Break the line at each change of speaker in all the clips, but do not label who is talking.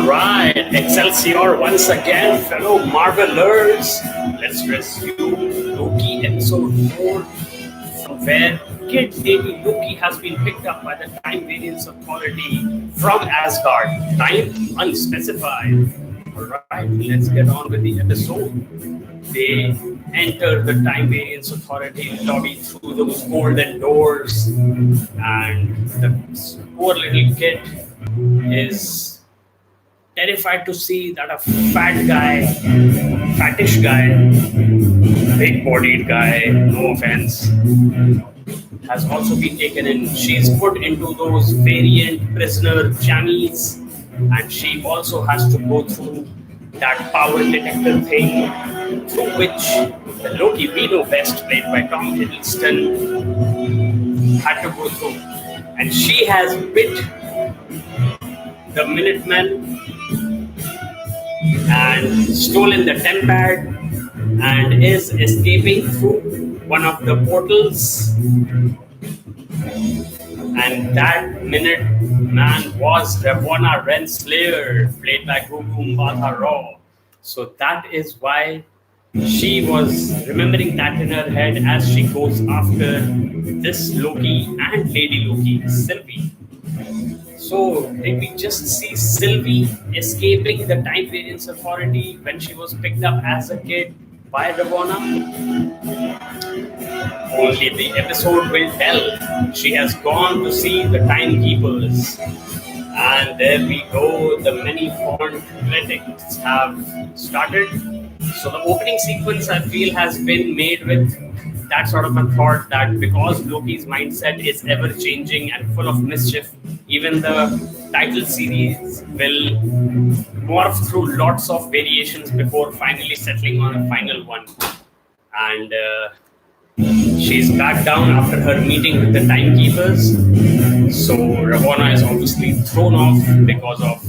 Alright, Excelsior once again, fellow Marvelers. Let's rescue Loki episode 4, from where Kid Lady Loki has been picked up by the Time Variance Authority from Asgard. Time unspecified. Alright, let's get on with the episode. They enter the Time Variance Authority lobby through those golden doors, and the poor little kid is terrified to see that a fattish guy, big-bodied guy, no offense, has also been taken in. She's put into those variant prisoner jammies, and she also has to go through that power detector thing, through which the Loki we know best, played by Tom Hiddleston, had to go through. And she has bit the Minutemen and stolen the tempad and is escaping through one of the portals. And that Minuteman was Ravonna Renslayer, played by Gugu Mbatha-Raw. So that is why she was remembering that in her head as she goes after this Loki and Lady Loki, Sylvie. So, did we just see Sylvie escaping the Time Variance Authority when she was picked up as a kid by Ravonna? Only the episode will tell. She has gone to see the Timekeepers. And there we go, the many font credits have started. So the opening sequence, I feel, has been made with that sort of a thought that because Loki's mindset is ever changing and full of mischief, even the title series will morph through lots of variations before finally settling on a final one. And she's back down after her meeting with the Timekeepers. So Ravonna is obviously thrown off because of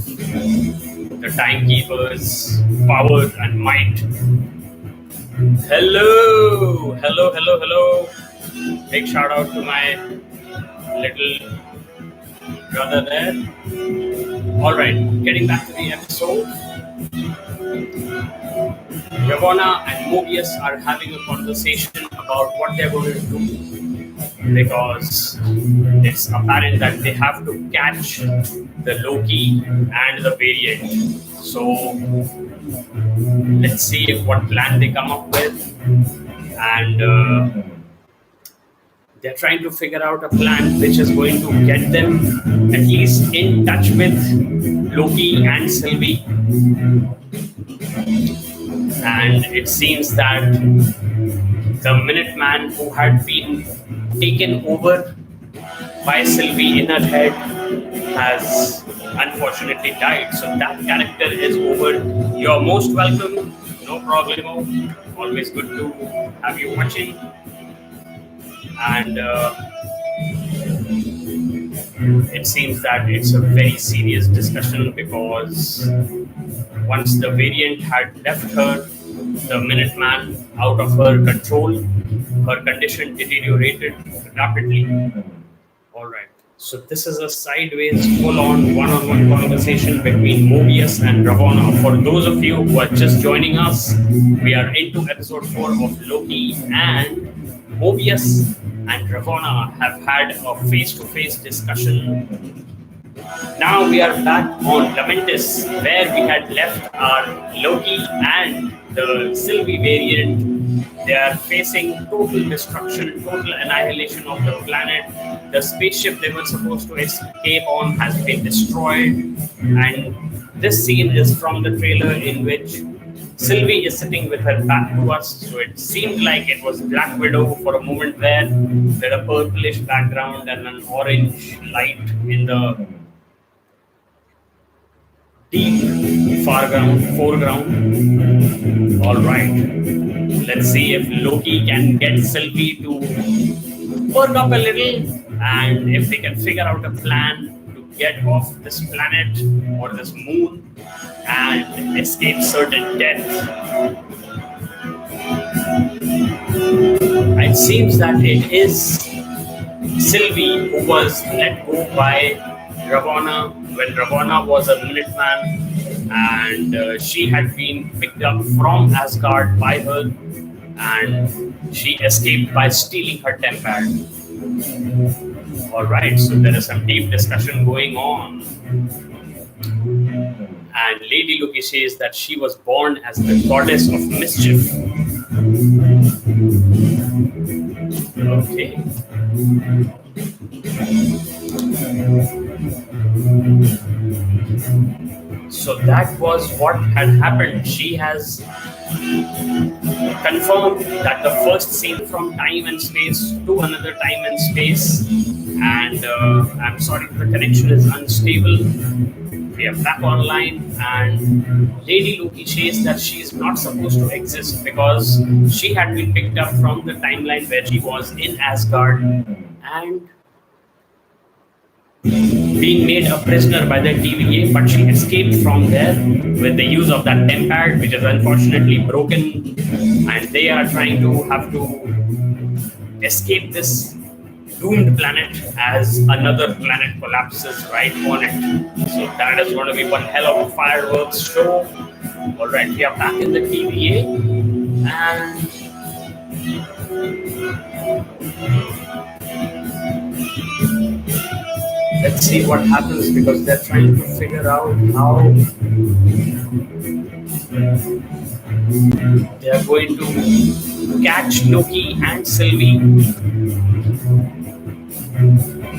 the Timekeepers' power and might. Hello. Big shout out to my little brother there. Alright, getting back to the episode. Ravonna and Mobius are having a conversation about what they're going to do, because it's apparent that they have to catch the Loki and the variant. So let's see what plan they come up with, and they're trying to figure out a plan which is going to get them at least in touch with Loki and Sylvie. And it seems that the Minuteman who had been taken over by Sylvie in her head has unfortunately died. So that character is over. You're most welcome. No problemo. Always good to have you watching. And it seems that it's a very serious discussion, because once the variant had left her, the Minuteman out of her control, her condition deteriorated rapidly. Alright, so this is a sideways, full-on, one-on-one conversation between Mobius and Ravonna. For those of you who are just joining us, we are into episode 4 of Loki, and Mobius and Ravonna have had a face-to-face discussion. Now we are back on Lamentis, where we had left our Loki and the Sylvie variant. They are facing total destruction, total annihilation of the planet. The spaceship they were supposed to escape on has been destroyed. And this scene is from the trailer in which Sylvie is sitting with her back to us. So it seemed like it was Black Widow for a moment there, with a purplish background and an orange light in the deep foreground. Alright, let's see if Loki can get Sylvie to perk up a little, and if they can figure out a plan to get off this planet or this moon and escape certain death. It seems that it is Sylvie who was let go by Ravonna when Ravonna was a Minuteman and she had been picked up from Asgard by her, and she escaped by stealing her tempad. All right, so there is some deep discussion going on, and Lady Loki says that she was born as the goddess of mischief. Okay. So that was what had happened. She has confirmed that the first scene from time and space to another time and space, and I'm sorry, the connection is unstable. We are back online, and Lady Loki says that she is not supposed to exist because she had been picked up from the timeline where she was in Asgard and being made a prisoner by the TVA, but she escaped from there with the use of that tempad, which is unfortunately broken, and they are trying to have to escape this doomed planet as another planet collapses right on it. So that is going to be one hell of a fireworks show. All right, we are back in the TVA, and let's see what happens because they're trying to figure out how they are going to catch Loki and Sylvie.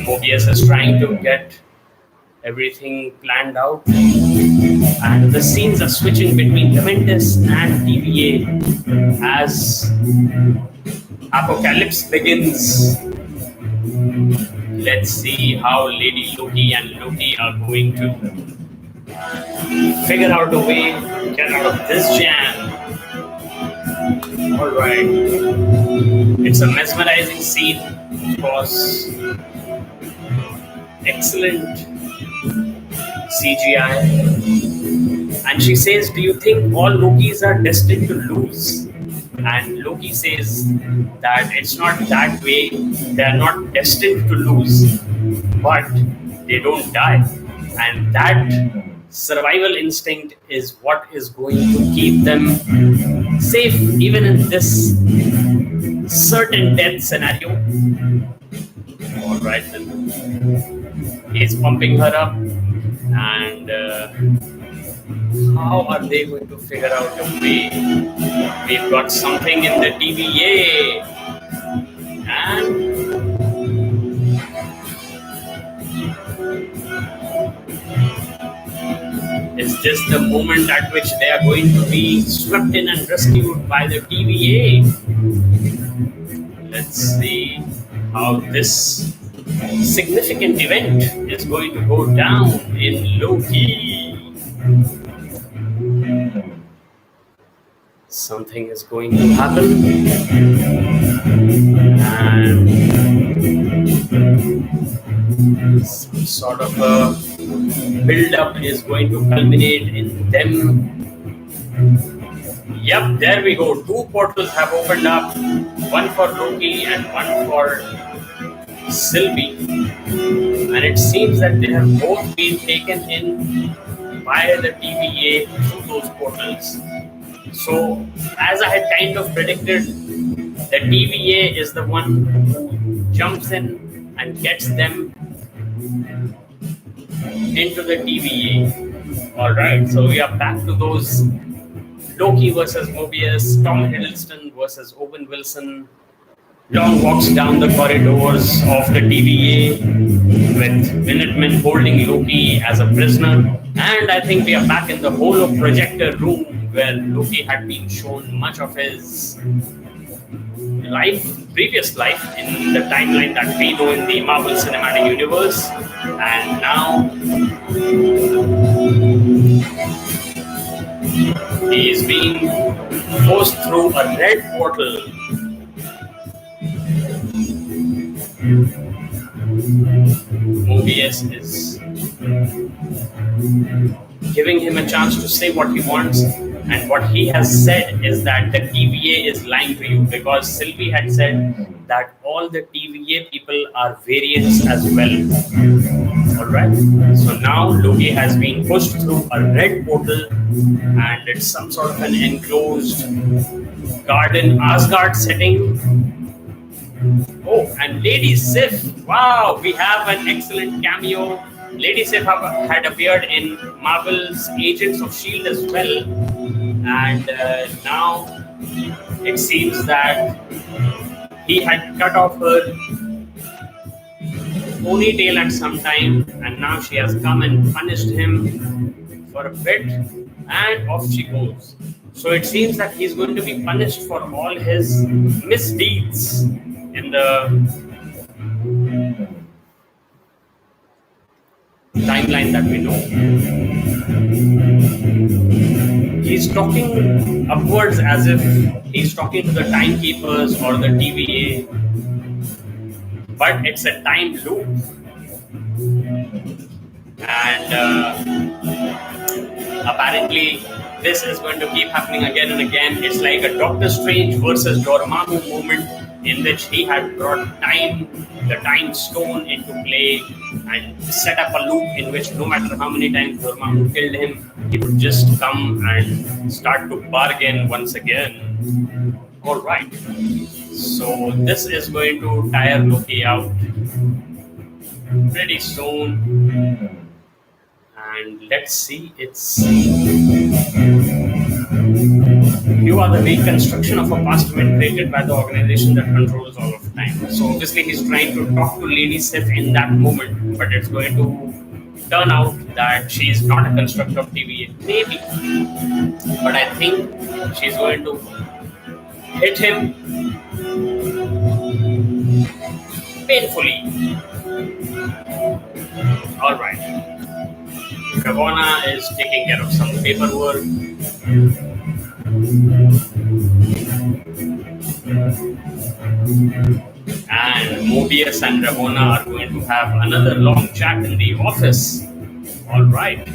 Mobius is trying to get everything planned out, and the scenes are switching between Juventus and TVA as Apocalypse begins. Let's see how Lady Loki and Loki are going to figure out a way to get out of this jam. Alright. It's a mesmerizing scene, of course. Excellent CGI. And she says, do you think all Lokis are destined to lose? And Loki says that it's not that way. They are not destined to lose, but they don't die. And that survival instinct is what is going to keep them safe, even in this certain death scenario. All right, then. He's pumping her up, and how are they going to figure out a way? We've got something in the TVA, and is this the moment at which they are going to be swept in and rescued by the TVA? Let's see how this significant event is going to go down in Loki. Something is going to happen, and some sort of a build-up is going to culminate in them. Yep, there we go. Two portals have opened up, one for Loki and one for Sylvie, and it seems that they have both been taken in by the TVA through those portals. So, as I had kind of predicted, the TVA is the one who jumps in and gets them into the TVA. Alright, so we are back to those Loki versus Mobius, Tom Hiddleston versus Owen Wilson. Long walks down the corridors of the TVA with Minutemen holding Loki as a prisoner. And I think we are back in the holo projector room where Loki had been shown much of his previous life in the timeline that we know in the Marvel Cinematic Universe. And now he is being forced through a red portal. Mobius is giving him a chance to say what he wants, and what he has said is that the TVA is lying to you, because Sylvie had said that all the TVA people are variants as well. All right. So now Loki has been pushed through a red portal, and it's some sort of an enclosed garden Asgard setting. Oh, and Lady Sif. Wow, we have an excellent cameo. Lady Sif had appeared in Marvel's Agents of Shield as well, and now it seems that he had cut off her ponytail at some time, and now she has come and punished him for a bit, and off she goes. So it seems that he's going to be punished for all his misdeeds in the timeline that we know. He's talking upwards as if he's talking to the timekeepers or the TVA, but it's a time loop. And apparently, this is going to keep happening again and again. It's like a Doctor Strange versus Dormammu moment in which he had brought the time stone into play and set up a loop in which no matter how many times Dormammu killed him, he would just come and start to bargain once again. All right. So this is going to tire Loki out pretty soon. And let's see, you are the reconstruction of a past event created by the organization that controls all of time. So obviously he's trying to talk to Lady Sif in that moment, but it's going to turn out that she's not a construct of TVA. Maybe. But I think she's going to hit him painfully. Alright. Ravonna is taking care of some paperwork. And Mobius and Ravonna are going to have another long chat in the office. All right.